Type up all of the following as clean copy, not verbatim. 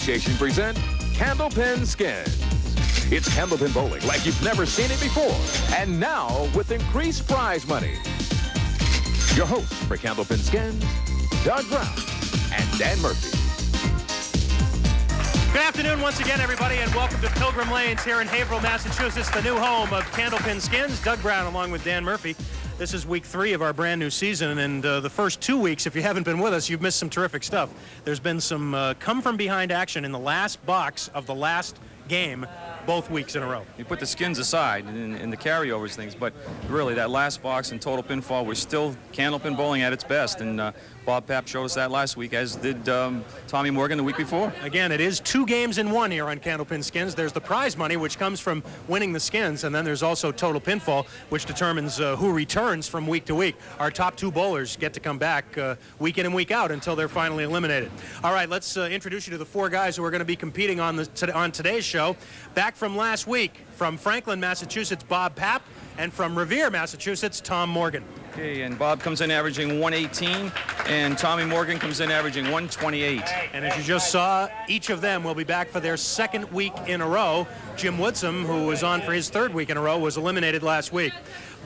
Association present Candlepin Skins. It's Candlepin bowling like you've never seen it before, and now with increased prize money. Your hosts for Candlepin Skins, Doug Brown and Dan Murphy. Good afternoon once again, everybody, and welcome to Pilgrim Lanes here in Haverhill, Massachusetts, the new home of Candlepin Skins. Doug Brown along with Dan Murphy. This is week 3 of our brand new season, and the first 2 weeks, if you haven't been with us, you've missed some terrific stuff. There's been some come-from-behind action in the last box of the last game both weeks in a row. You put the skins aside and the carryovers things, but really that last box in total pinfall was still Candlepin bowling at its best, and Bob Papp showed us that last week, as did Tommy Morgan the week before. Again, it is 2 games in 1 here on Candlepin Skins. There's the prize money, which comes from winning the skins, and then there's also total pinfall, which determines who returns from week to week. Our top 2 bowlers get to come back week in and week out until they're finally eliminated. All right, let's introduce you to the 4 guys who are going to be competing on today's show. Back from last week, from Franklin, Massachusetts, Bob Papp, and from Revere, Massachusetts, Tom Morgan. Okay, and Bob comes in averaging 118, and Tommy Morgan comes in averaging 128. And as you just saw, each of them will be back for their 2nd week in a row. Jim Woodson, who was on for his 3rd week in a row, was eliminated last week.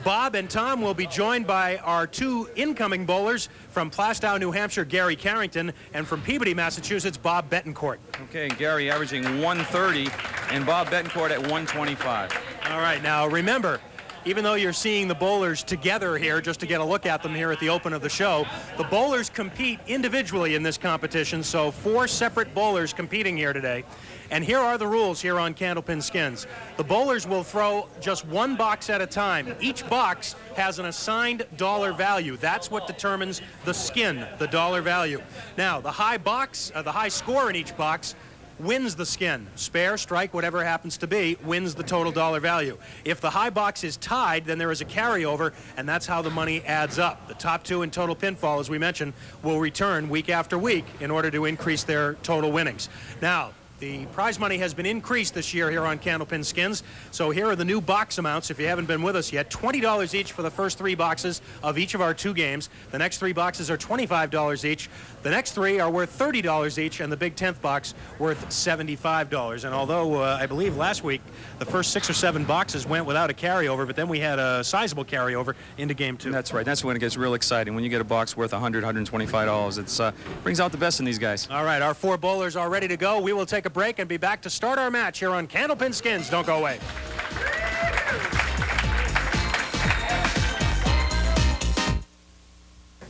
Bob and Tom will be joined by our 2 incoming bowlers from PLAISTOW, New Hampshire, Gary Carrington, and from Peabody, Massachusetts, Bob Bettencourt. Okay, Gary averaging 130, and Bob Bettencourt at 125. All right, now remember, even though you're seeing the bowlers together here just to get a look at them here at the open of the show, the bowlers compete individually in this competition, so 4 separate bowlers competing here today. And here are the rules here on Candlepin Skins. The bowlers will throw just 1 box at a time. Each box has an assigned dollar value. That's what determines the skin, the dollar value. Now, the high score in each box wins the skin. Spare, strike, whatever it happens to be, wins the total dollar value. If the high box is tied, then there is a carryover, and that's how the money adds up. The top 2 in total pinfall, as we mentioned, will return week after week in order to increase their total winnings. Now, the prize money has been increased this year here on Candlepin Skins. So here are the new box amounts, if you haven't been with us yet. $20 each for the first 3 boxes of each of our 2 games. The next 3 boxes are $25 each. The next 3 are worth $30 each, and the big 10th box worth $75. And although I believe last week the first 6 or 7 boxes went without a carryover, but then we had a sizable carryover into game 2. That's right. That's when it gets real exciting, when you get a box worth $100, $125. It brings out the best in these guys. All right, our 4 bowlers are ready to go. We will take a break and be back to start our match here on Candlepin Skins. Don't go away.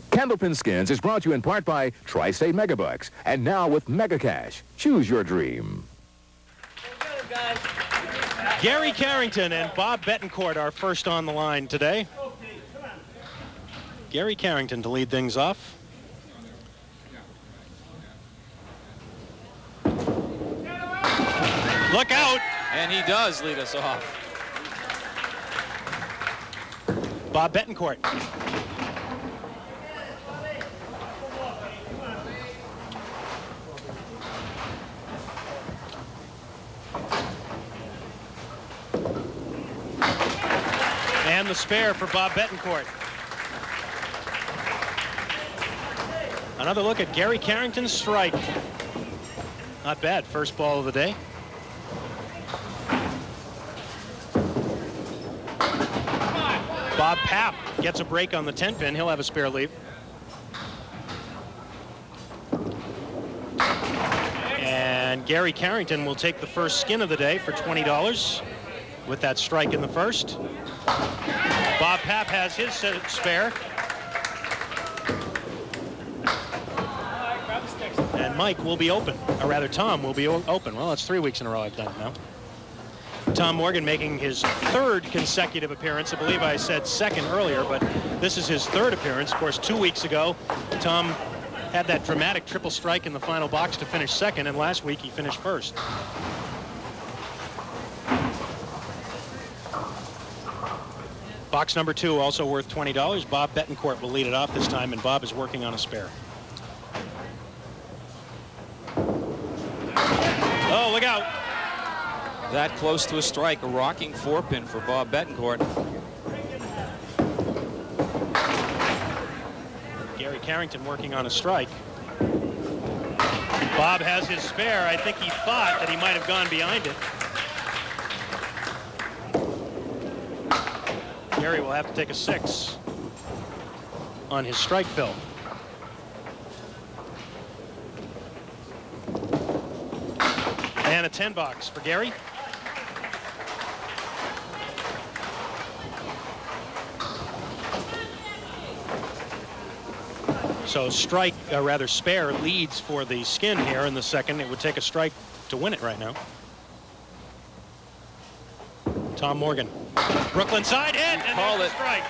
Candlepin Skins is brought to you in part by Tri-State Megabucks, and now with Mega Cash. Choose your dream. Gary Carrington and Bob Bettencourt are first on the line today. Gary Carrington to lead things off. Look out! And he does lead us off. Bob Bettencourt. And the spare for Bob Bettencourt. Another look at Gary Carrington's strike. Not bad, first ball of the day. Bob Papp gets a break on the 10-pin. He'll have a spare leave. And Gary Carrington will take the first skin of the day for $20 with that strike in the first. Bob Papp has his spare. And Mike will be open, or rather Tom will be open. Well, it's 3 weeks in a row I've done it now. Tom Morgan making his 3rd consecutive appearance. I believe I said 2nd earlier, but this is his 3rd appearance. Of course, 2 weeks ago, Tom had that dramatic triple strike in the final box to finish 2nd, and last week he finished 1st. Box number 2 also worth $20. Bob Bettencourt will lead it off this time, and Bob is working on a spare. Oh, look out. That close to a strike, a rocking 4-pin for Bob Bettencourt. Gary Carrington working on a strike. Bob has his spare. I think he thought that he might have gone behind it. Gary will have to take a 6 on his strike fill. And a 10 box for Gary. So strike, rather spare, leads for the skin here in the second. It would take a strike to win it right now. Tom Morgan. Brooklyn side hit, and call there's it. a strike.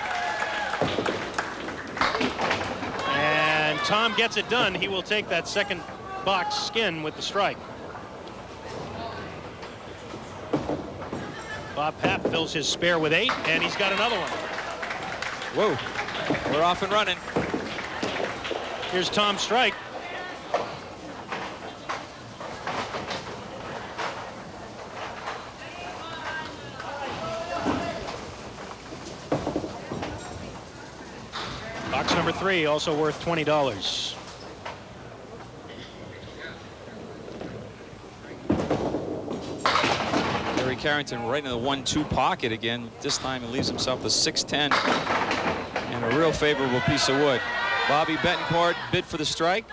And Tom gets it done. He will take that second box skin with the strike. Bob Papp fills his spare with 8, and he's got another one. Whoa, we're off and running. Here's Tom's strike. Box number 3, also worth $20. Gary Carrington right in the 1-2 pocket again. This time he leaves himself a 6-10 and a real favorable piece of wood. Bobby Bettencourt bid for the strike.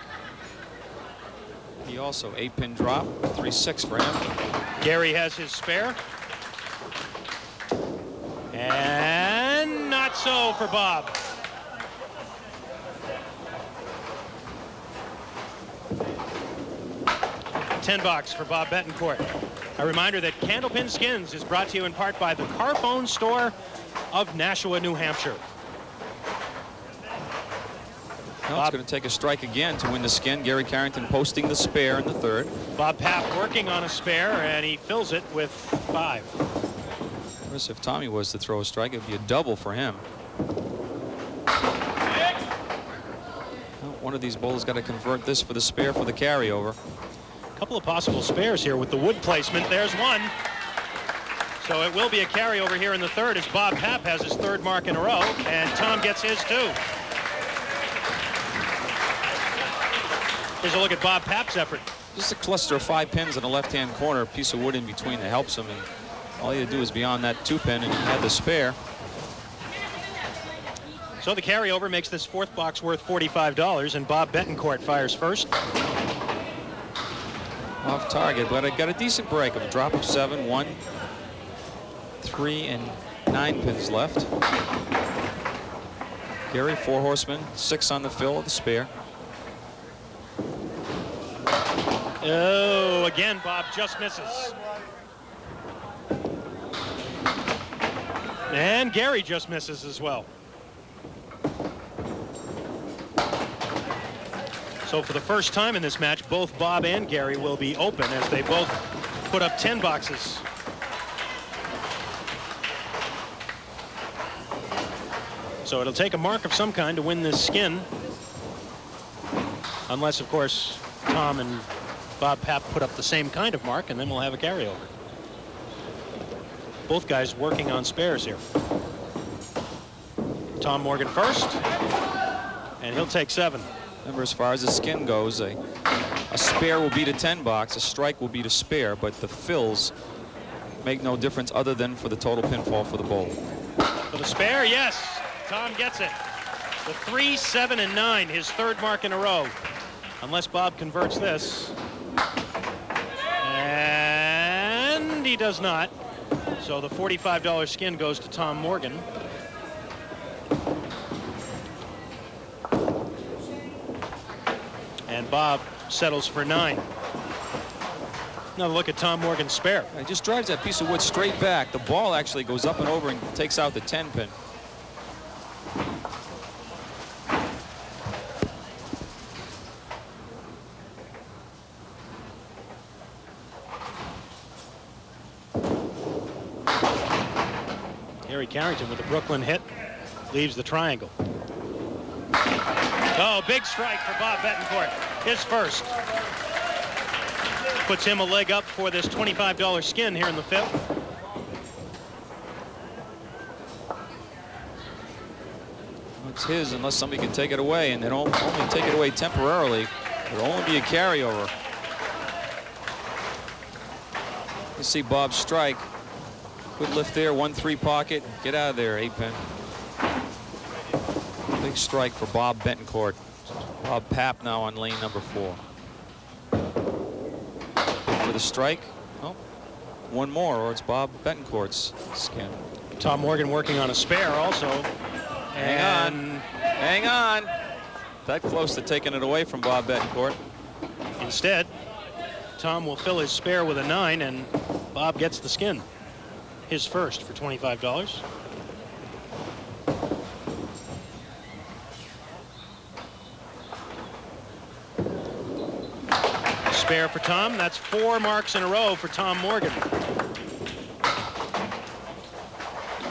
He also 8-pin drop, 3-6 for him. Gary has his spare. And not so for Bob. $10 for Bob Bettencourt. A reminder that Candlepin Skins is brought to you in part by the Carphone Store of Nashua, New Hampshire. Now it's going to take a strike again to win the skin. Gary Carrington posting the spare in the third. Bob Papp working on a spare, and he fills it with 5. Of course, if Tommy was to throw a strike, it would be a double for him. Well, one of these bowlers got to convert this for the spare for the carryover. A couple of possible spares here with the wood placement. There's one. So it will be a carryover here in the third as Bob Papp has his 3rd mark in a row, and Tom gets his too. Here's a look at Bob Papp's effort. Just a cluster of 5 pins in the left-hand corner, a piece of wood in between that helps him, and all he had to do is beyond that 2-pin, and he had the spare. So the carryover makes this 4th box worth $45, and Bob Bettencourt fires first. Off target, but I got a decent break of a drop of 7, 1, 3, and 9 pins left. Gary, 4 horsemen, 6 on the fill of the spare. Oh, again, Bob just misses. And Gary just misses as well. So for the first time in this match, both Bob and Gary will be open as they both put up 10 boxes. So it'll take a mark of some kind to win this skin. Unless, of course, Tom and Bob Papp put up the same kind of mark, and then we'll have a carryover. Both guys working on spares here. Tom Morgan first, and he'll take 7. Remember, as far as the skin goes, a spare will beat a 10 box, a strike will beat a spare, but the fills make no difference other than for the total pinfall for the bowl. For the spare, yes, Tom gets it. The 3, 7, and 9, his 3rd mark in a row. Unless Bob converts this. And he does not. So the $45 skin goes to Tom Morgan. And Bob settles for 9. Now look at Tom Morgan's spare. He just drives that piece of wood straight back. The ball actually goes up and over and takes out the 10-pin. Gary Carrington with a Brooklyn hit leaves the triangle. Oh, big strike for Bob Bettencourt. His first. Puts him a leg up for this $25 skin here in the 5th. It's his unless somebody can take it away, and they don't only take it away temporarily. It'll only be a carryover. You see Bob strike. Good lift there, 1-3 pocket. Get out of there, 8-pin. Big strike for Bob Bettencourt. Bob Papp now on lane number 4. For the strike. Oh, one more, or it's Bob Bettencourt's skin. Tom Morgan working on a spare also. Hang on. That close to taking it away from Bob Bettencourt. Instead, Tom will fill his spare with a 9, and Bob gets the skin. His first for $25. Spare for Tom. That's 4 marks in a row for Tom Morgan.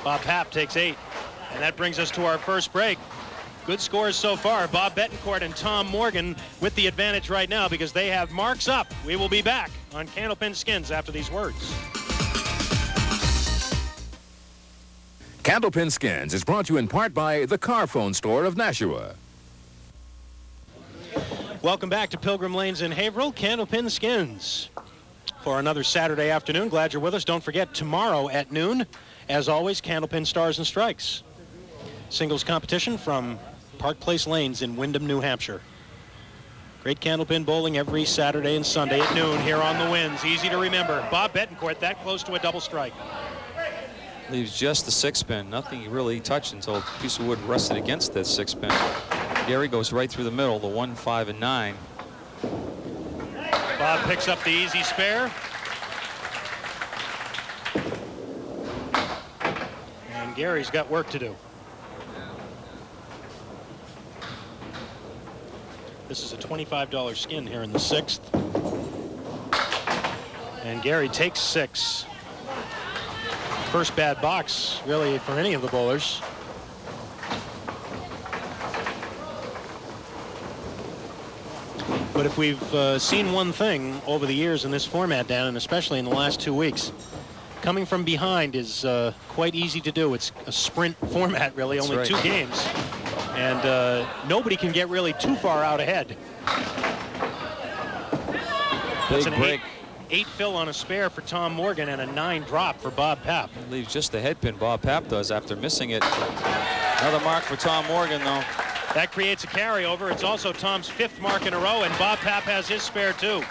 Bob Papp takes 8. And that brings us to our first break. Good scores so far. Bob Bettencourt and Tom Morgan with the advantage right now because they have marks up. We will be back on Candlepin Skins after these words. Candlepin Skins is brought to you in part by the Car Phone Store of Nashua. Welcome back to Pilgrim Lanes in Haverhill, Candlepin Skins. For another Saturday afternoon, glad you're with us. Don't forget, tomorrow at noon, as always, Candlepin Stars and Strikes. Singles competition from Park Place Lanes in Windham, New Hampshire. Great candlepin bowling every Saturday and Sunday at noon here on the Winds. Easy to remember. Bob Bettencourt that close to a double strike. Leaves just the 6-pin. Nothing he really touched until a piece of wood rested against that 6-pin. Gary goes right through the middle, the 1, 5, and 9. Bob picks up the easy spare. And Gary's got work to do. This is a $25 skin here in the 6th. And Gary takes 6. First bad box, really, for any of the bowlers. But if we've seen one thing over the years in this format, Dan, and especially in the last 2 weeks, coming from behind is quite easy to do. It's a sprint format, really, That's only right. 2 games. And nobody can get really too far out ahead. That's an break. 8 fill on a spare for Tom Morgan and a 9 drop for Bob Papp. Leaves just the head pin. Bob Papp does after missing it. Another mark for Tom Morgan, though. That creates a carryover. It's also Tom's 5th mark in a row, and Bob Papp has his spare too.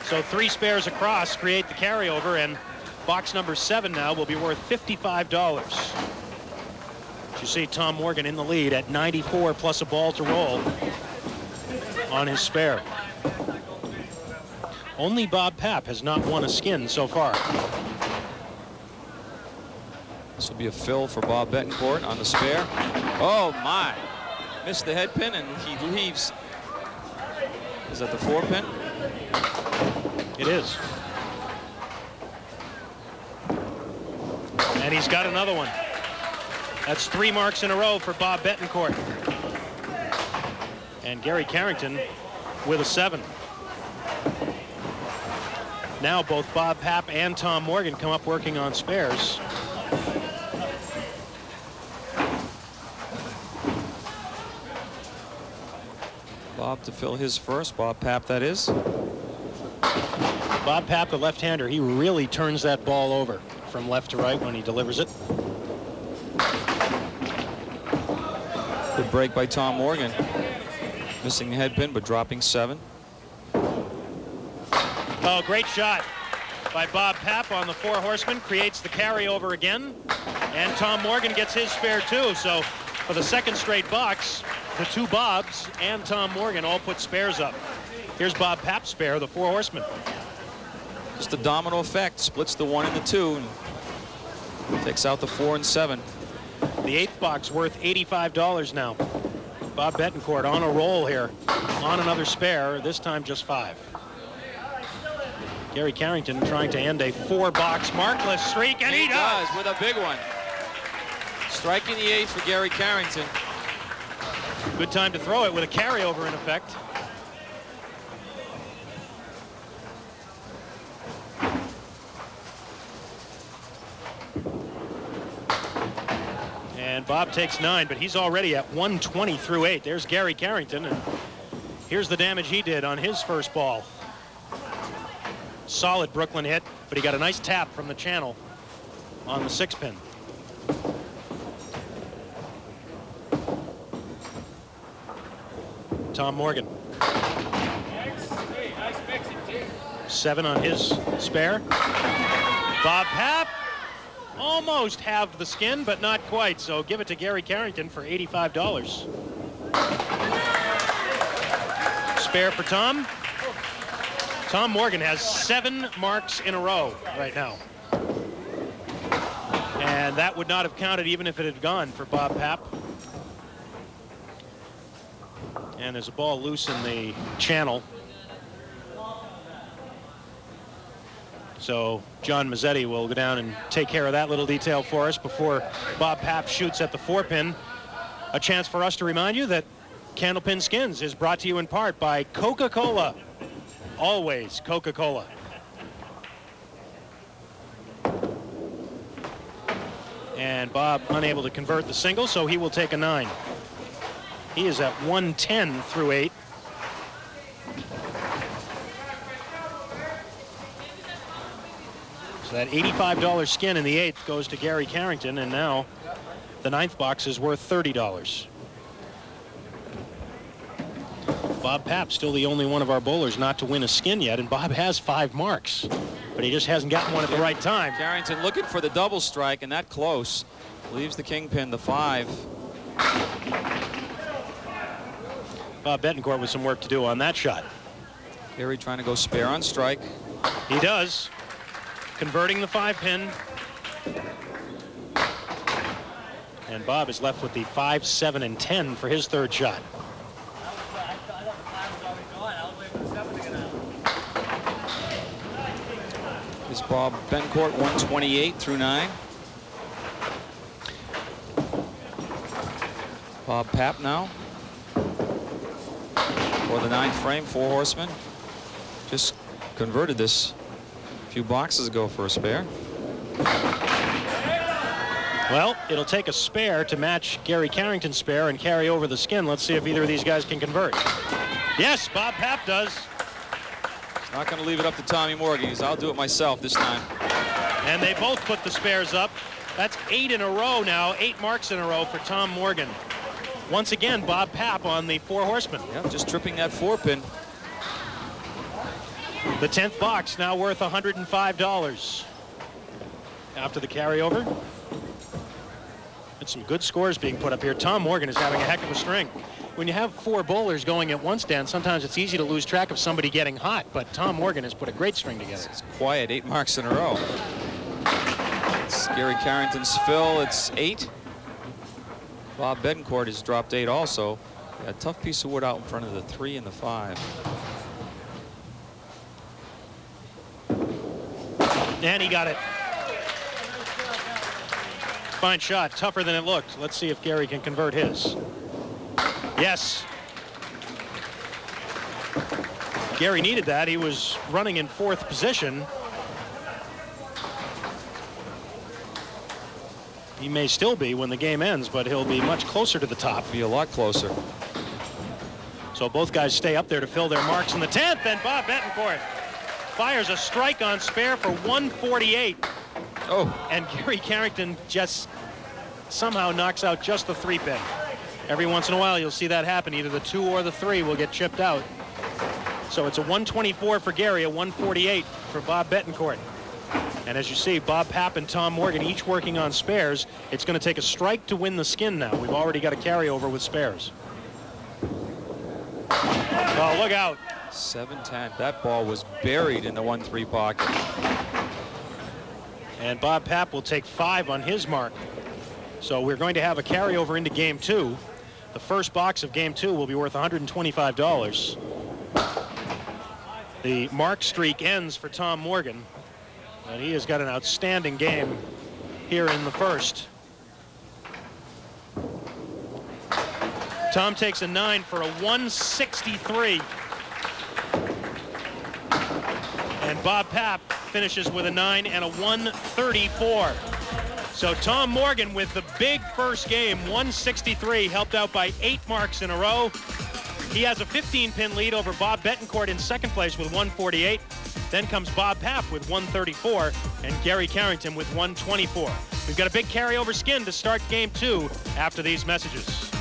So 3 spares across create the carryover, and box number 7 now will be worth $55. You see Tom Morgan in the lead at 94 plus a ball to roll on his spare. Only Bob Papp has not won a skin so far. This will be a fill for Bob Bettencourt on the spare. Oh my! Missed the head pin and he leaves. Is that the 4-pin? It is. And he's got another one. That's 3 marks in a row for Bob Bettencourt. And Gary Carrington with a 7. Now both Bob Papp and Tom Morgan come up working on spares. Bob to fill his first. Bob Papp, that is. Bob Papp, the left-hander, he really turns that ball over from left to right when he delivers it. Good break by Tom Morgan. Missing the head pin, but dropping 7. Oh, great shot by Bob Papp on the 4 horsemen. Creates the carryover again. And Tom Morgan gets his spare too. So for the 2nd straight box, the 2 Bobs and Tom Morgan all put spares up. Here's Bob Papp's spare, the 4 horsemen. Just a domino effect. Splits the 1 and the 2. And takes out the 4 and 7. The 8th box worth $85 now. Bob Bettencourt on a roll here. On another spare, this time just 5. Gary Carrington trying to end a 4-box markless streak, and he does with a big one. Striking the 8th for Gary Carrington. Good time to throw it with a carryover in effect. And Bob takes 9, but he's already at 120 through 8. There's Gary Carrington, and here's the damage he did on his first ball. solid Brooklyn hit, but he got a nice tap from the channel on the 6-pin. Tom Morgan. 7 on his spare. Bob Papp almost halved the skin, but not quite, so give it to Gary Carrington for $85. Spare for Tom. Tom Morgan has 7 marks in a row right now. And that would not have counted even if it had gone for Bob Papp. And there's a ball loose in the channel. So John Mazzetti will go down and take care of that little detail for us before Bob Papp shoots at the 4-pin. A chance for us to remind you that Candlepin Skins is brought to you in part by Coca-Cola. Always Coca-Cola. And Bob unable to convert the single, so he will take a 9. He is at 110 through 8. So that $85 skin in the 8th goes to Gary Carrington, and now the 9th box is worth $30. Bob Papp still the only one of our bowlers not to win a skin yet, and Bob has 5 marks, but he just hasn't gotten one at the right time. Carrington looking for the double strike, and that close. Leaves the kingpin, the 5. Bob Bettencourt with some work to do on that shot. Gary trying to go spare on strike. He does. Converting the 5-pin. And Bob is left with the 5, 7, and 10 for his 3rd shot. Is Bob Bettencourt 128 through 9. Bob Papp now. For the 9th frame, 4 horsemen. Just converted this a few boxes ago for a spare. Well, it'll take a spare to match Gary Carrington's spare and carry over the skin. Let's see if either of these guys can convert. Yes, Bob Papp does. Not going to leave it up to Tommy Morgan. He's, I'll do it myself this time. And they both put the spares up. That's 8 in a row now, 8 marks in a row for Tom Morgan. Once again, Bob Papp on the 4 horsemen. Yeah, just tripping that 4-pin. The 10th box now worth $105. After the carryover. And some good scores being put up here. Tom Morgan is having a heck of a string. When you have 4 bowlers going at once, Dan, sometimes it's easy to lose track of somebody getting hot, but Tom Morgan has put a great string together. It's quiet, 8 marks in a row. It's Gary Carrington's fill, it's 8. Bob Bettencourt has dropped 8 also. A tough piece of wood out in front of the 3 and the 5. And he got it. Fine shot, tougher than it looked. Let's see if Gary can convert his. Yes. Gary needed that. He was running in 4th position. He may still be when the game ends, but he'll be much closer to the top. Be a lot closer. So both guys stay up there to fill their marks in the 10th, and Bob Bettencourt fires a strike on spare for 148. Oh. And Gary Carrington just somehow knocks out just the 3-pin. Every once in a while you'll see that happen. Either the 2 or the 3 will get chipped out. So it's a 124 for Gary, a 148 for Bob Bettencourt. And as you see, Bob Papp and Tom Morgan each working on spares. It's going to take a strike to win the skin now. We've already got a carryover with spares. Oh, look out. 7-10. That ball was buried in the 1-3 pocket. And Bob Papp will take 5 on his mark. So we're going to have a carryover into game 2. The first box of game 2 will be worth $125. The mark streak ends for Tom Morgan. And he has got an outstanding game here in the first. Tom takes a 9 for a 163. And Bob Papp finishes with a 9 and a 134. So Tom Morgan with the big first game, 163, helped out by 8 marks in a row. He has a 15-pin lead over Bob Bettencourt in second place with 148. Then comes Bob Papp with 134 and Gary Carrington with 124. We've got a big carryover skin to start game 2 after these messages.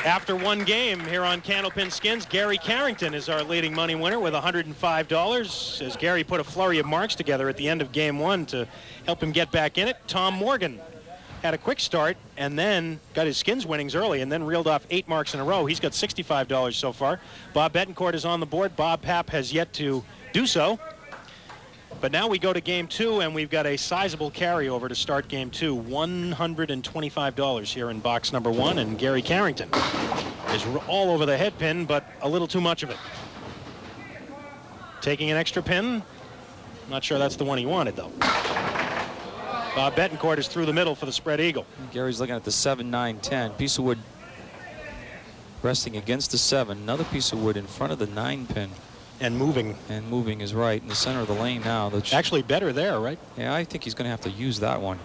After one game here on Candlepin Skins, Gary Carrington is our leading money winner with $105 as Gary put a flurry of marks together at the end of game 1 to help him get back in it. Tom Morgan had a quick start and then got his skins winnings early and then reeled off 8 marks in a row. He's got $65 so far. Bob Bettencourt is on the board. Bob Papp has yet to do so. But now we go to game 2 and we've got a sizable carryover to start game 2. $125 here in box number 1, and Gary Carrington is all over the head pin, but a little too much of it. Taking an extra pin. Not sure that's the one he wanted though. Bob Bettencourt is through the middle for the spread eagle. Gary's looking at the 7, 9, 10. Piece of wood resting against the 7. Another piece of wood in front of the 9 pin. And moving. And moving is right in the center of the lane now. Actually better there, right? Yeah, I think he's going to have to use that one.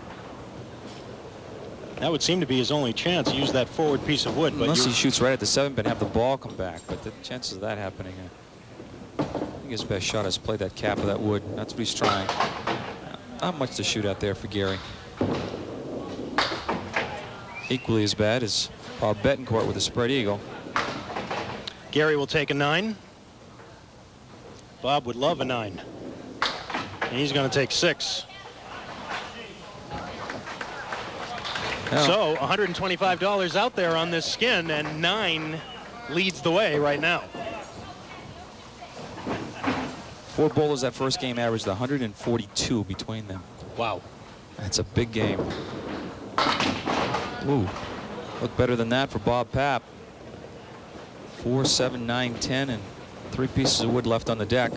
That would seem to be his only chance. Use that forward piece of wood. Unless he shoots right at the 7 pin, have the ball come back. But the chances of that happening, I think his best shot is play that cap of that wood. That's what he's trying. Not much to shoot out there for Gary. Equally as bad as Bob Bettencourt with a spread eagle. Gary will take a 9. Bob would love a 9. And he's going to take 6. Yeah. So $125 out there on this skin, and 9 leads the way right now. 4 bowlers that first game averaged 142 between them. Wow. That's a big game. Ooh, look better than that for Bob Papp. 4, 7, 9, 10, and 3 pieces of wood left on the deck.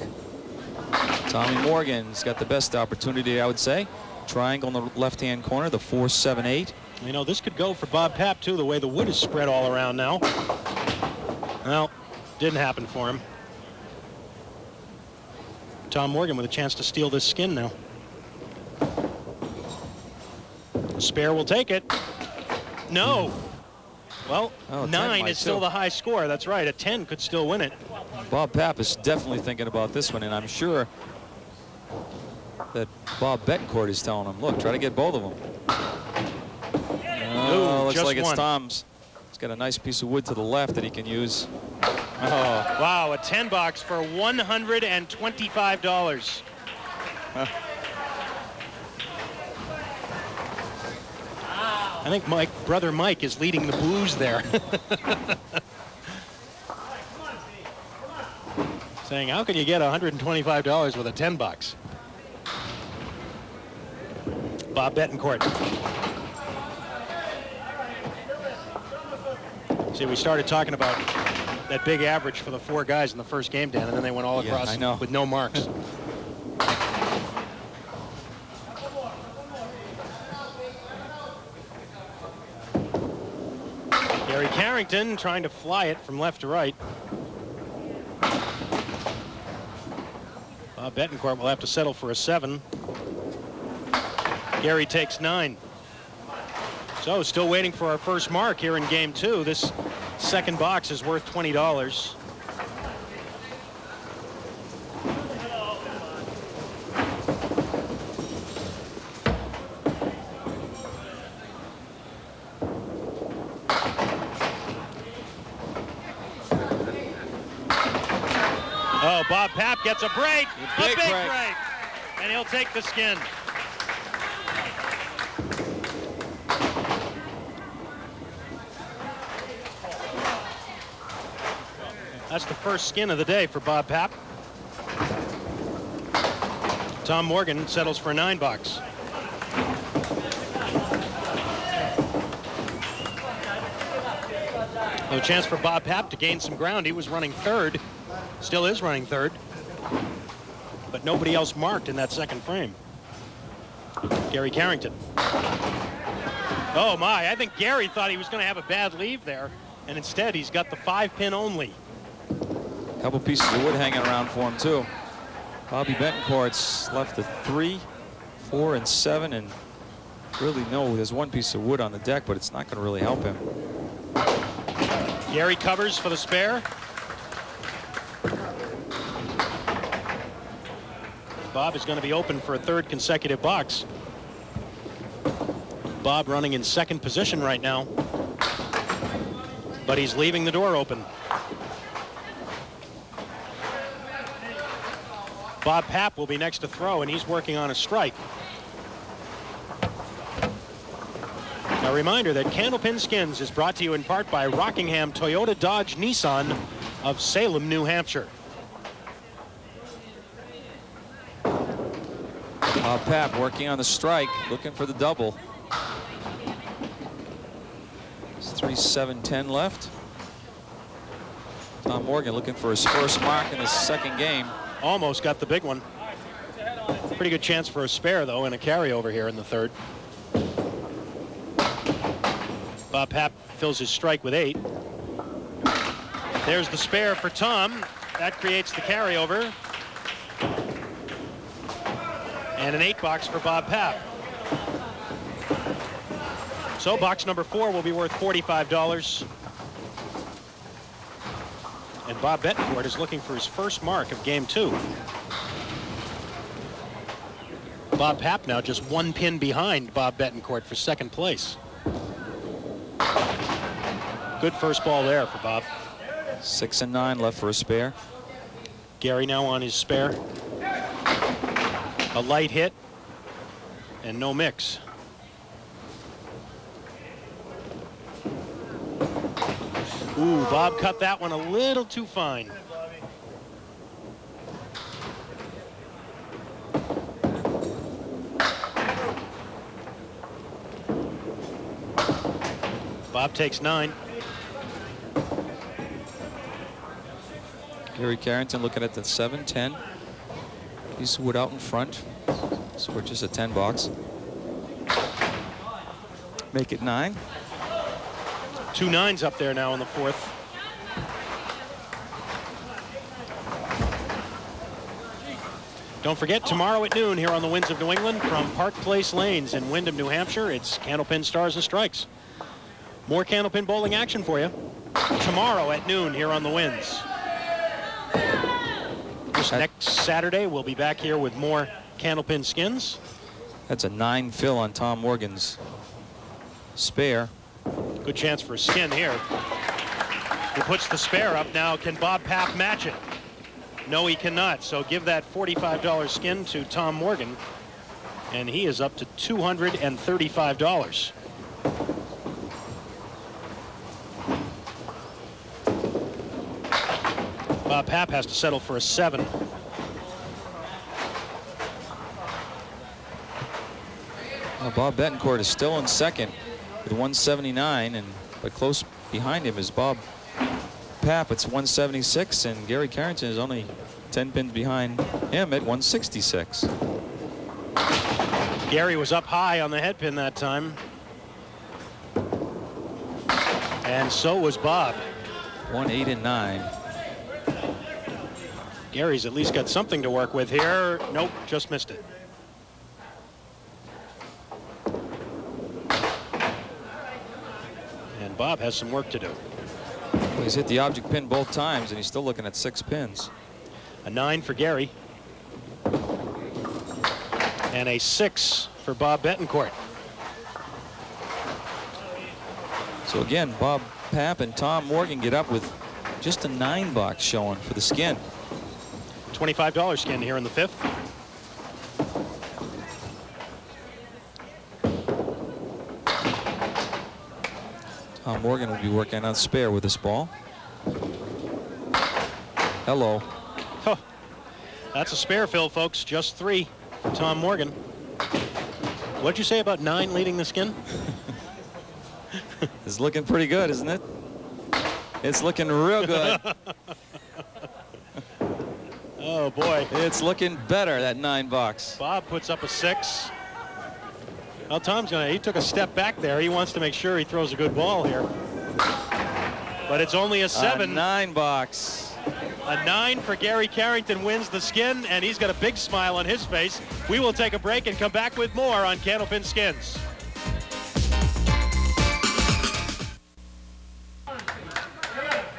Tommy Morgan's got the best opportunity, I would say. Triangle in the left-hand corner, the 4, 7, 8. You know, this could go for Bob Papp, too, the way the wood is spread all around now. Well, didn't happen for him. Tom Morgan with a chance to steal this skin now. Spare will take it. No. Well, 9 is still the high score. That's right. A 10 could still win it. Bob Papp is definitely thinking about this one, and I'm sure that Bob Bettencourt is telling him, look, try to get both of them. Oh, looks like it's Tom's. He's got a nice piece of wood to the left that he can use. Oh, wow, a 10 box for $125. I think brother Mike is leading the blues there. Saying, how can you get $125 with a 10 box? Bob Bettencourt. See, we started talking about that big average for the 4 guys in the first game, Dan, and then they went all across with no marks. Gary Carrington trying to fly it from left to right. Bob Bettencourt will have to settle for a 7. Gary takes 9. So still waiting for our first mark here in game 2. This second box is worth $20. Oh, Bob Papp gets a break. A big break. And he'll take the skin. That's the first skin of the day for Bob Papp. Tom Morgan settles for a 9 box. No chance for Bob Papp to gain some ground. He was running 3rd. Still is running 3rd. But nobody else marked in that second frame. Gary Carrington. Oh my, I think Gary thought he was going to have a bad leave there. And instead he's got the 5-pin only. Couple pieces of wood hanging around for him too. Bobby Bettencourt's left the 3, 4, and 7, and really know there's one piece of wood on the deck, but it's not going to really help him. Gary covers for the spare. Bob is going to be open for a third consecutive box. Bob running in second position right now, but he's leaving the door open. Bob Papp will be next to throw, and he's working on a strike. A reminder that Candlepin Skins is brought to you in part by Rockingham Toyota Dodge Nissan of Salem, New Hampshire. Papp working on the strike, looking for the double. It's 3-7-10 left. Tom Morgan looking for his first mark in the second game. Almost got the big one. Pretty good chance for a spare, though, and a carryover here in the third. Bob Papp fills his strike with 8. There's the spare for Tom. That creates the carryover. And an 8 box for Bob Papp. So box number 4 will be worth $45. And Bob Bettencourt is looking for his first mark of game 2. Bob Papp now just 1 pin behind Bob Bettencourt for second place. Good first ball there for Bob. 6 and 9 left for a spare. Gary now on his spare. A light hit and no mix. Ooh, Bob cut that one a little too fine. Bob takes 9. Gary Carrington looking at the 7-10. Piece of wood out in front. So we're just a 10 box. Make it 9. 2 9s up there now in the fourth. Don't forget, tomorrow at noon here on the Winds of New England from Park Place Lanes in Windham, New Hampshire, it's Candlepin Stars and Strikes. More Candlepin bowling action for you tomorrow at noon here on the Winds. This next Saturday, we'll be back here with more Candlepin Skins. That's a 9 fill on Tom Morgan's spare. Good chance for a skin here. He puts the spare up now. Can Bob Papp match it? No, he cannot. So give that $45 skin to Tom Morgan, and he is up to $235. Bob Papp has to settle for a 7. Bob Bettencourt is still in second with 179, but close behind him is Bob Papp. It's 176, and Gary Carrington is only 10 pins behind him at 166. Gary was up high on the head pin that time, and so was Bob. 1, 8, and 9. Gary's at least got something to work with here. Nope, just missed it. And Bob has some work to do. Well, he's hit the object pin both times, and he's still looking at 6 pins. A 9 for Gary. And a 6 for Bob Bettencourt. So again, Bob Papp and Tom Morgan get up with just a 9 box showing for the skin. $25 skin here in the 5th. Tom Morgan will be working on spare with this ball. Hello. Oh, that's a spare fill, folks. Just 3 for Tom Morgan. What'd you say about 9 leading the skin? It's looking pretty good, isn't it? It's looking real good. Oh, boy. It's looking better, that 9 box. Bob puts up a 6. Well, Tom's he took a step back there. He wants to make sure he throws a good ball here. But it's only a 7. A 9 box. A 9 for Gary Carrington wins the skin, and he's got a big smile on his face. We will take a break and come back with more on Candlepin Skins.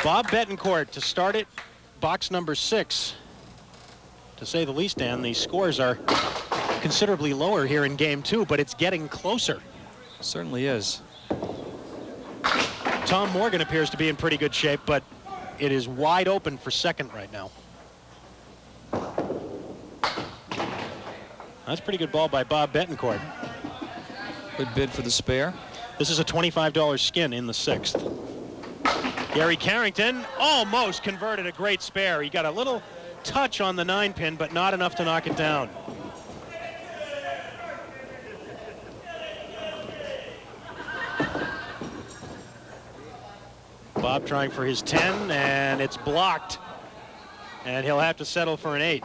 Bob Bettencourt to start it, box number 6. To say the least, Dan, the scores are considerably lower here in game 2, but it's getting closer. Certainly is. Tom Morgan appears to be in pretty good shape, but it is wide open for second right now. That's a pretty good ball by Bob Bettencourt. Good bid for the spare. This is a $25 skin in the 6th. Gary Carrington almost converted a great spare. He got a little touch on the 9-pin, but not enough to knock it down. Bob trying for his 10, and it's blocked. And he'll have to settle for an 8.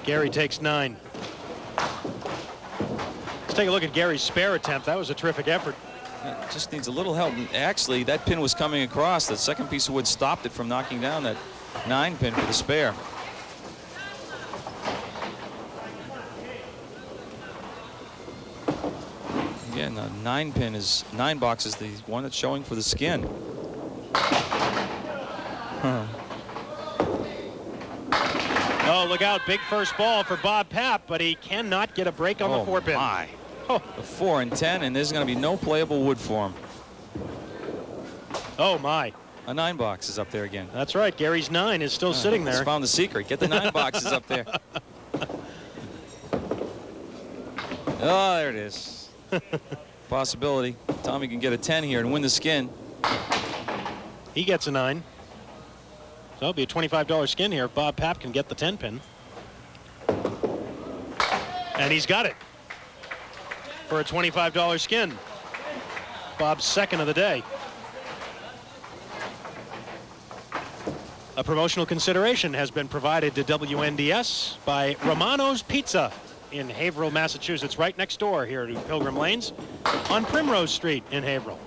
Gary takes 9. Let's take a look at Gary's spare attempt. That was a terrific effort. It just needs a little help. Actually, that pin was coming across. The second piece of wood stopped it from knocking down that 9-pin for the spare. Again, the 9-pin is 9 box is the one that's showing for the skin. Oh, look out. Big first ball for Bob Papp, but he cannot get a break on the 4-pin. My. The 4 and 10, and there's going to be no playable wood for him. Oh, my. A 9 box is up there again. That's right. Gary's 9 is still sitting there. He's found the secret. Get the 9 boxes up there. Oh, there it is. Possibility. Tommy can get a 10 here and win the skin. He gets a 9. So it'll be a $25 skin here if Bob Papp can get the 10-pin. And he's got it for a $25 skin. Bob's second of the day. A promotional consideration has been provided to WNDS by Romano's Pizza in Haverhill, Massachusetts, right next door here to Pilgrim Lanes on Primrose Street in Haverhill.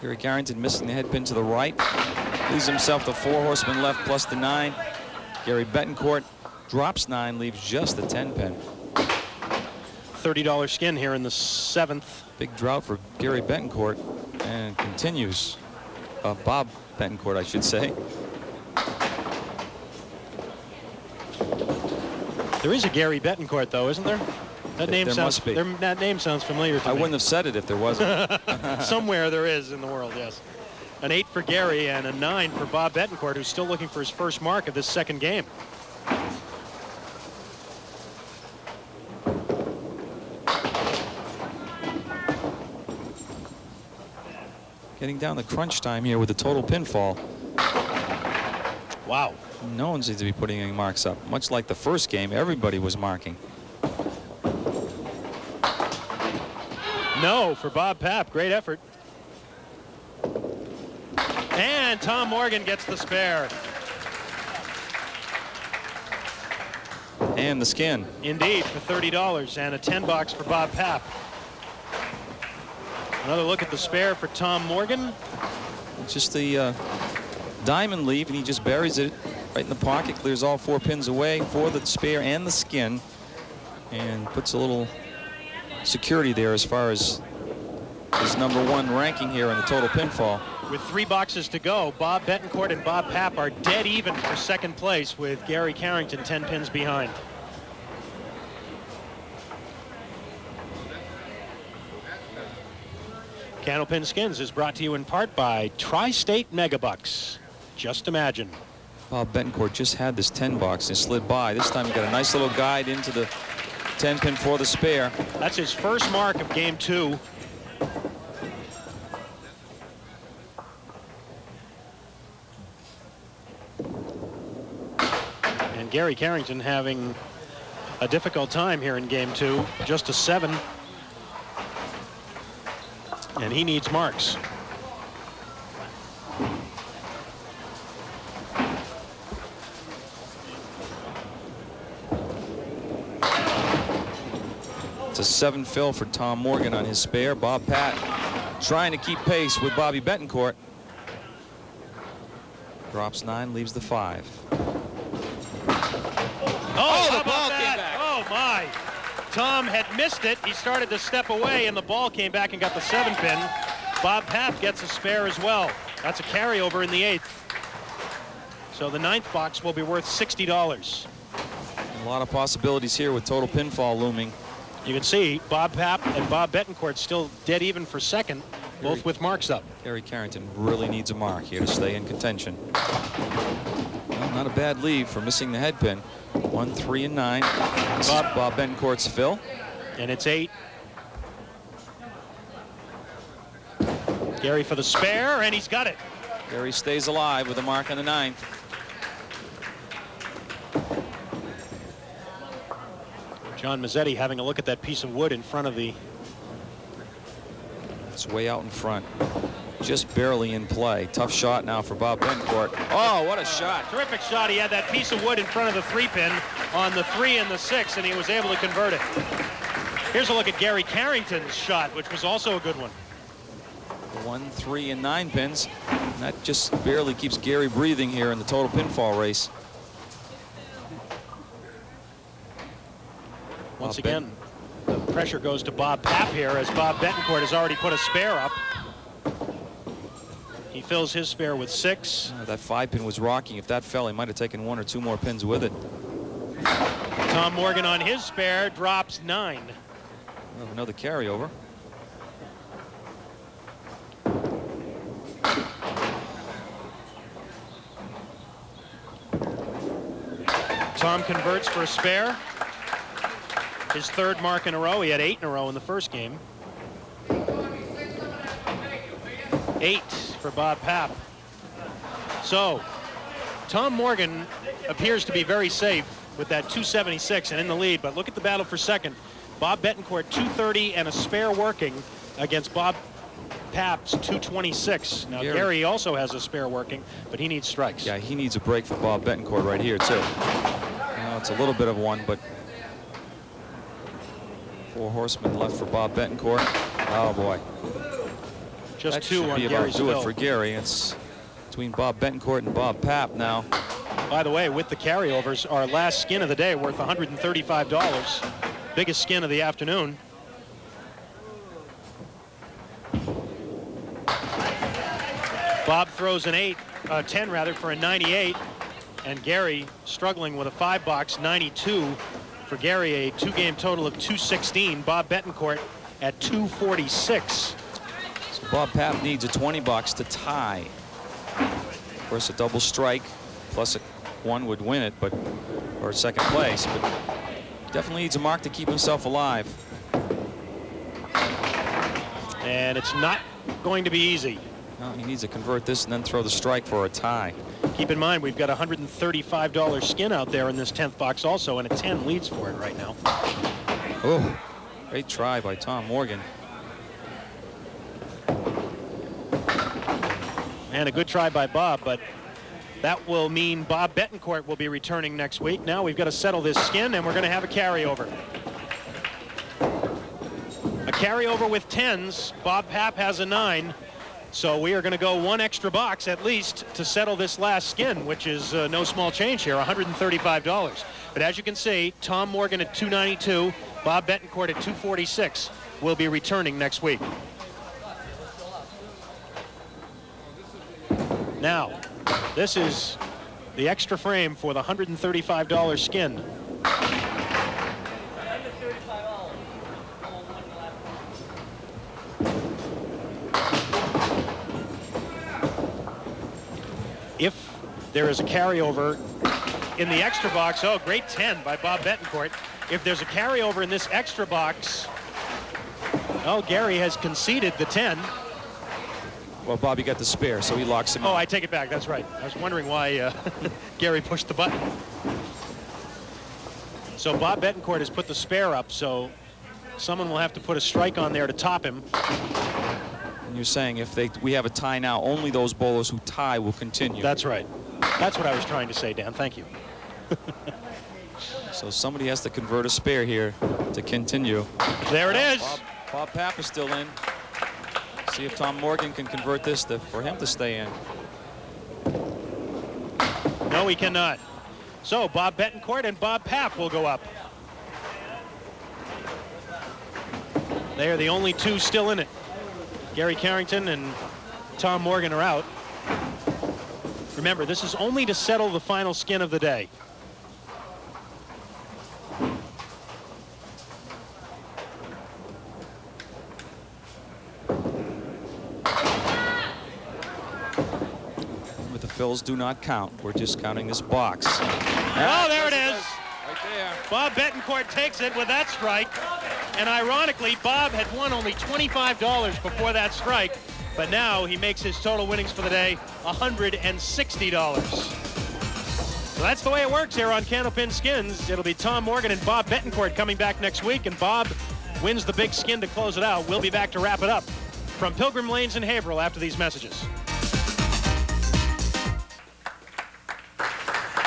Gary Carrington missing the head pin to the right. Leaves himself the 4 horseman left plus the 9. Gary Bettencourt drops 9, leaves just the 10-pin. $30 skin here in the 7th. Big drought for Gary Bettencourt, and continues. Bob Bettencourt, I should say. There is a Gary Bettencourt, though, isn't there? That name there sounds. must be. That name sounds familiar to I me. wouldn't have said it if there wasn't. Somewhere there is in the world, yes. An 8 for Gary and a 9 for Bob Bettencourt, who's still looking for his first mark of this second game. Getting down the crunch time here with the total pinfall. Wow. No one seems to be putting any marks up. Much like the first game, everybody was marking. No for Bob Papp. Great effort. And Tom Morgan gets the spare. And the skin. Indeed, for $30 and a 10 box for Bob Papp. Another look at the spare for Tom Morgan. It's just the diamond leave, and he just buries it right in the pocket, clears all 4 pins away for the spare and the skin, and puts a little security there as far as his #1 ranking here in the total pinfall. With 3 boxes to go, Bob Bettencourt and Bob Papp are dead even for second place, with Gary Carrington 10 pins behind. Candlepin Skins is brought to you in part by Tri-State Megabucks. Just imagine. Bob Bettencourt just had this 10 box and slid by. This time he got a nice little guide into the 10 pin for the spare. That's his first mark of game 2. And Gary Carrington having a difficult time here in game 2. Just a 7. And he needs marks. It's a 7 fill for Tom Morgan on his spare. Bob Papp trying to keep pace with Bobby Bettencourt. Drops 9, leaves the 5. Oh, the ball came back. Oh, my. Tom had missed it. He started to step away, and the ball came back and got the 7 pin. Bob Papp gets a spare as well. That's a carryover in the 8th. So the 9th box will be worth $60. A lot of possibilities here with total pinfall looming. You can see Bob Papp and Bob Bettencourt still dead even for second, both with marks up. Gary Carrington really needs a mark here to stay in contention. Well, not a bad lead for missing the head pin. 1, 3, and 9. This is Bob Bettencourt's fill. And it's 8. Gary for the spare, and he's got it. Gary stays alive with a mark on the 9th. John Mazzetti having a look at that piece of wood in front of the... It's way out in front. Just barely in play. Tough shot now for Bob Bettencourt. Oh, what a shot. Terrific shot. He had that piece of wood in front of the 3-pin on the 3 and the 6, and he was able to convert it. Here's a look at Gary Carrington's shot, which was also a good one. 1, 3, and 9 pins. And that just barely keeps Gary breathing here in the total pinfall race. Once again, the pressure goes to Bob Papp here as Bob Bettencourt has already put a spare up. He fills his spare with 6. That 5-pin was rocking. If that fell, he might have taken 1 or 2 more pins with it. Tom Morgan on his spare drops 9. Oh, another carryover. Tom converts for a spare. His 3rd mark in a row. He had 8 in a row in the first game. 8 for Bob Papp. So Tom Morgan appears to be very safe with that 276 and in the lead, but look at the battle for second. Bob Bettencourt 230 and a spare working against Bob Papp's 226. Now Gary also has a spare working, but he needs strikes. Yeah, he needs a break for Bob Bettencourt right here too. Now it's a little bit of one, but 4 horsemen left for Bob Bettencourt. Oh boy. Just that 2 on Gary's Gary's do bill. it for Gary. It's between Bob Bettencourt and Bob Papp now. By the way, with the carryovers, our last skin of the day worth $135. Biggest skin of the afternoon. Bob throws an 10 rather, for a 98, and Gary struggling with a 5-box 92. For Gary, a 2-game total of 216. Bob Bettencourt at 246. So Bob Papp needs a 20 bucks to tie. Of course, a double strike plus a 1 would win it, but or second place, but definitely needs a mark to keep himself alive. And it's not going to be easy. No, he needs to convert this and then throw the strike for a tie. Keep in mind, we've got a $135 skin out there in this 10th box also, and a 10 leads for it right now. Oh, great try by Tom Morgan. And a good try by Bob, but that will mean Bob Bettencourt will be returning next week. Now we've got to settle this skin, and we're going to have a carryover. A carryover with 10s. Bob Papp has a 9. So we are going to go 1 extra box at least to settle this last skin, which is no small change here, $135. But as you can see, Tom Morgan at 292, Bob Bettencourt at 246 will be returning next week. Now, this is the extra frame for the $135 skin. If there is a carryover in the extra box, oh, great 10 by Bob Bettencourt. If there's a carryover in this extra box, oh, Gary has conceded the 10. Well, Bobby got the spare, so he locks him Oh, up. I take it back. That's right. I was wondering why Gary pushed the button. So Bob Bettencourt has put the spare up, so someone will have to put a strike on there to top him. And you're saying if we have a tie now, only those bowlers who tie will continue. That's right. That's what I was trying to say, Dan. Thank you. So somebody has to convert a spare here to continue. There it is. Bob Papp is still in. See if Tom Morgan can convert this for him to stay in. No, he cannot. So Bob Bettencourt and Bob Papp will go up. They are the only two still in it. Gary Carrington and Tom Morgan are out. Remember, this is only to settle the final skin of the day. But the fills do not count. We're just counting this box. Oh, there it is. Right there. Bob Bettencourt takes it with that strike. And ironically, Bob had won only $25 before that strike. But now he makes his total winnings for the day $160. So that's the way it works here on Candlepin Skins. It'll be Tom Morgan and Bob Bettencourt coming back next week, and Bob wins the big skin to close it out. We'll be back to wrap it up from Pilgrim Lanes in Haverhill after these messages.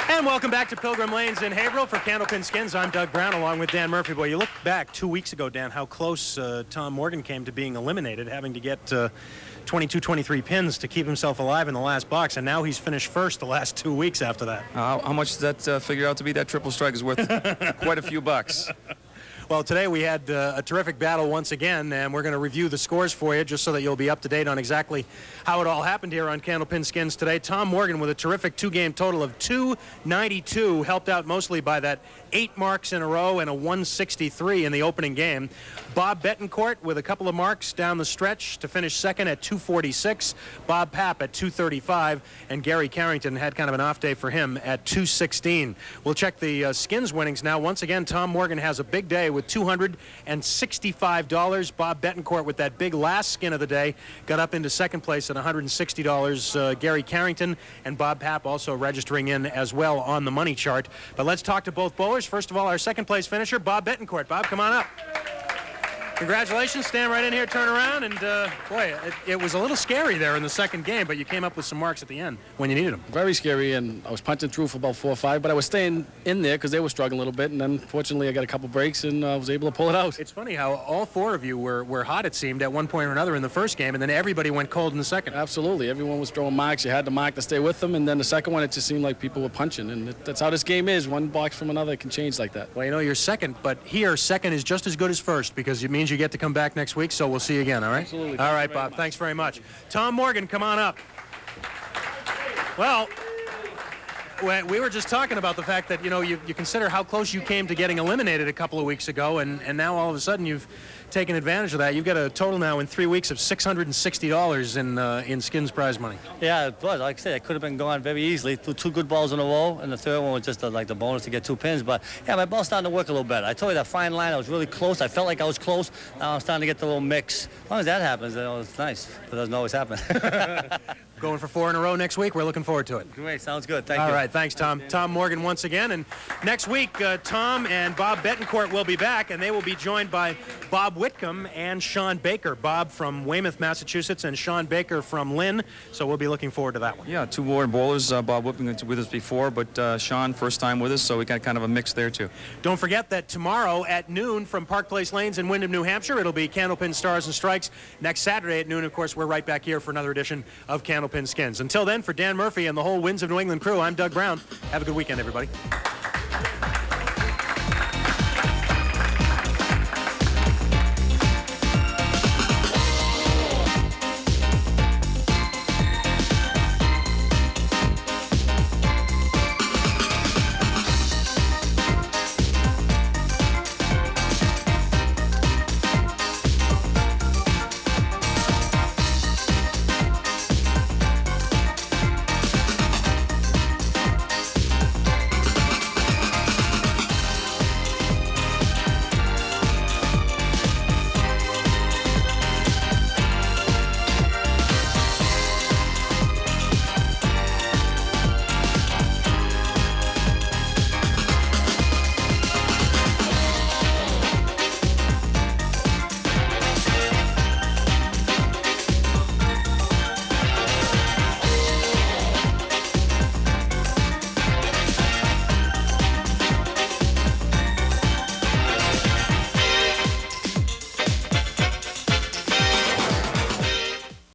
And welcome back to Pilgrim Lanes in Haverhill for Candlepin Skins. I'm Doug Brown along with Dan Murphy. Boy, you look back 2 weeks ago, Dan, how close Tom Morgan came to being eliminated, having to get 22, 23 pins to keep himself alive in the last box, and now he's finished first the last 2 weeks after that. How much does that figure out to be? That triple strike is worth quite a few bucks. Well, today we had a terrific battle once again, and we're going to review the scores for you just so that you'll be up to date on exactly how it all happened here on Candlepin Skins today. Tom Morgan with a terrific two-game total of 292, helped out mostly by that 8 marks in a row and a 163 in the opening game. Bob Bettencourt with a couple of marks down the stretch to finish second at 246. Bob Papp at 235, and Gary Carrington had kind of an off day for him at 216. We'll check the Skins winnings now. Once again, Tom Morgan has a big day with $265. Bob Bettencourt with that big last skin of the day got up into second place at $160. Gary Carrington and Bob Papp also registering in as well on the money chart. But let's talk to both bowlers. First of all, our second place finisher, Bob Bettencourt. Bob, come on up. Congratulations. Stand right in here, turn around, and boy, it was a little scary there in the second game, but you came up with some marks at the end when you needed them. Very scary, and I was punching through for about 4 or 5, but I was staying in there because they were struggling a little bit, and then fortunately I got a couple breaks and I was able to pull it out. It's funny how all 4 of you were hot, it seemed, at one point or another in the first game, and then everybody went cold in the second. Absolutely. Everyone was throwing marks. You had to mark to stay with them, and then the second one, it just seemed like people were punching, and that's how this game is. One box from another can change like that. Well, you know, you're second, but here, second is just as good as first because it means you get to come back next week, so we'll see you again, all right? Absolutely. All right, Bob, thanks very much. Tom Morgan, come on up. Well, we were just talking about the fact that, you know, you consider how close you came to getting eliminated a couple of weeks ago, and now all of a sudden you've taken advantage of that. You've got a total now in 3 weeks of $660 in Skins prize money. Yeah, it was. Like I said, it could have been gone very easily. Two good balls in a row, and the third one was just like the bonus to get 2 pins. But yeah, my ball's starting to work a little better. I told you that fine line, I was really close. I felt like I was close. Now I'm starting to get the little mix. As long as that happens, it's nice. But it doesn't always happen. Going for 4 in a row next week. We're looking forward to it. Great, sounds good. Thank you. All right, thanks, Tom. Tom Morgan once again. And next week, Tom and Bob Bettencourt will be back, and they will be joined by Bob Whitcomb and Sean Baker. Bob from Weymouth, Massachusetts, and Sean Baker from Lynn. So we'll be looking forward to that one. Yeah, 2 more bowlers. Bob Whitcomb was with us before, but Sean, first time with us, so we got kind of a mix there, too. Don't forget that tomorrow at noon from Park Place Lanes in Windham, New Hampshire, it'll be Candlepin Stars and Strikes. Next Saturday at noon, of course, we're right back here for another edition of Candlepin Skins. Until then, for Dan Murphy and the whole Winds of New England crew, I'm Doug Brown. Have a good weekend, everybody.